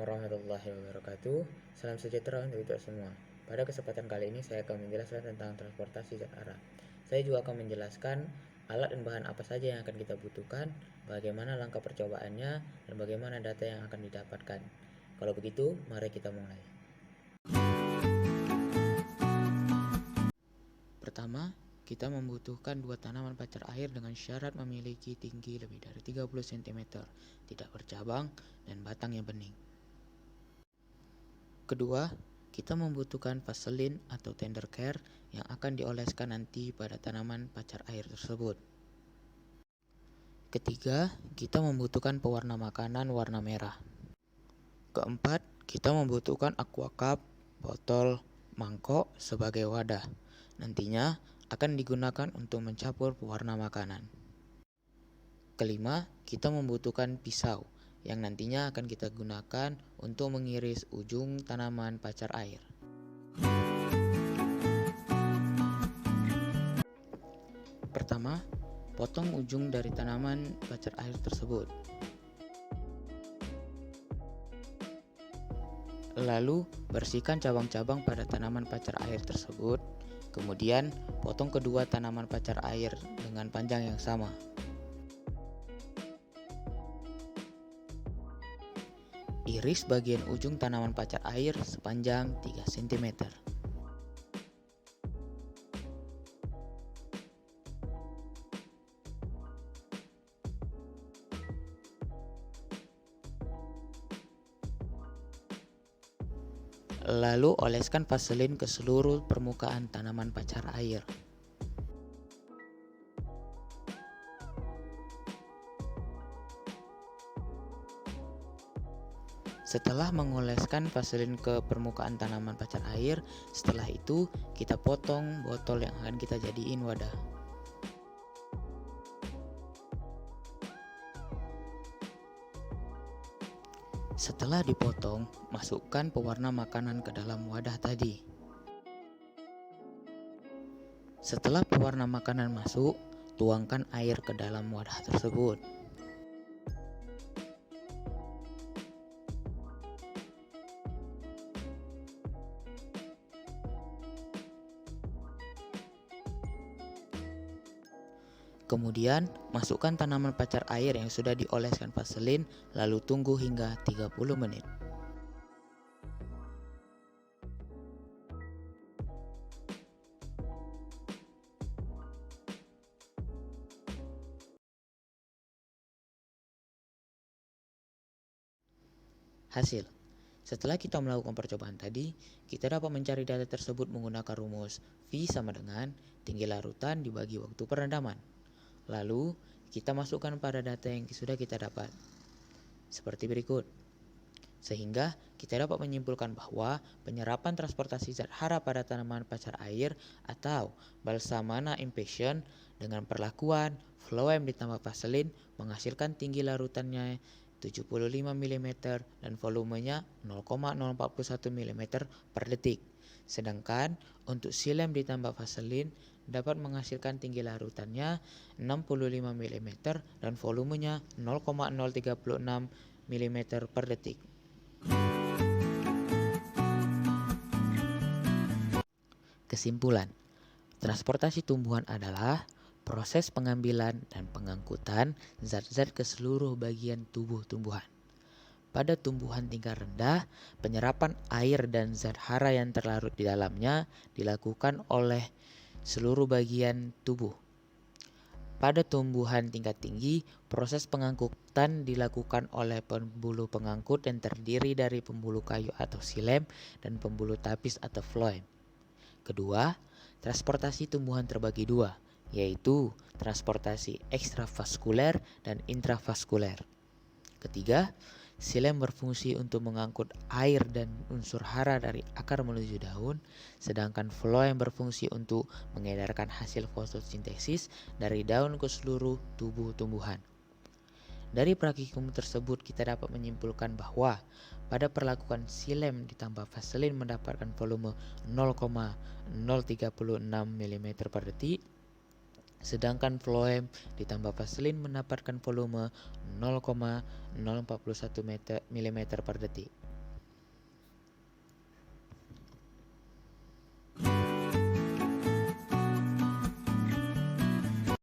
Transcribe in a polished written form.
warahmatullahi wabarakatuh. Salam sejahtera untuk kita semua. Pada kesempatan kali ini saya akan menjelaskan tentang transportasi zat hara. Saya juga akan menjelaskan alat dan bahan apa saja yang akan kita butuhkan, bagaimana langkah percobaannya, dan bagaimana data yang akan didapatkan. Kalau begitu, mari kita mulai. Pertama, kita membutuhkan dua tanaman pacar air dengan syarat memiliki tinggi lebih dari 30 cm, tidak bercabang, dan batang yang bening. Kedua, kita membutuhkan vaselin atau tender care yang akan dioleskan nanti pada tanaman pacar air tersebut. Ketiga, kita membutuhkan pewarna makanan warna merah. Keempat, kita membutuhkan aqua cup, botol, mangkok sebagai wadah. Nantinya akan digunakan untuk mencampur pewarna makanan. Kelima, kita membutuhkan pisau yang nantinya akan kita gunakan untuk mengiris ujung tanaman pacar air. Pertama, potong ujung dari tanaman pacar air tersebut. Lalu, bersihkan cabang-cabang pada tanaman pacar air tersebut. Kemudian, potong kedua tanaman pacar air dengan panjang yang sama. Iris bagian ujung tanaman pacar air sepanjang 3 cm. Lalu oleskan vaselin ke seluruh permukaan tanaman pacar air. Setelah mengoleskan vaselin ke permukaan tanaman pacar air, setelah itu kita potong botol yang akan kita jadiin wadah. Setelah dipotong, masukkan pewarna makanan ke dalam wadah tadi. Setelah pewarna makanan masuk, tuangkan air ke dalam wadah tersebut. Kemudian, masukkan tanaman pacar air yang sudah dioleskan vaselin, lalu tunggu hingga 30 menit. Hasil. Setelah kita melakukan percobaan tadi, kita dapat mencari data tersebut menggunakan rumus V sama dengan tinggi larutan dibagi waktu perendaman. Lalu, kita masukkan pada data yang sudah kita dapat, seperti berikut. Sehingga, kita dapat menyimpulkan bahwa penyerapan transportasi zat hara pada tanaman pacar air atau Balsamana impatiens dengan perlakuan phloem ditambah vaselin menghasilkan tinggi larutannya 75 mm dan volumenya 0,041 mm per detik. Sedangkan untuk xylem ditambah vaselin dapat menghasilkan tinggi larutannya 65 mm dan volumenya 0,036 mm per detik. Kesimpulan, transportasi tumbuhan adalah proses pengambilan dan pengangkutan zat-zat ke seluruh bagian tubuh tumbuhan. Pada tumbuhan tingkat rendah, penyerapan air dan zat hara yang terlarut di dalamnya dilakukan oleh seluruh bagian tubuh. Pada tumbuhan tingkat tinggi, proses pengangkutan dilakukan oleh pembuluh pengangkut yang terdiri dari pembuluh kayu atau xylem dan pembuluh tapis atau phloem. Kedua, transportasi tumbuhan terbagi dua, yaitu transportasi ekstravaskuler dan intravaskuler. Ketiga, xylem berfungsi untuk mengangkut air dan unsur hara dari akar menuju daun, sedangkan phloem berfungsi untuk mengedarkan hasil fotosintesis dari daun ke seluruh tubuh tumbuhan. Dari praktikum tersebut kita dapat menyimpulkan bahwa pada perlakuan xylem ditambah vaselin mendapatkan volume 0,036 mm per detik, sedangkan phloem ditambah vaselin mendapatkan volume 0,041 mm per detik.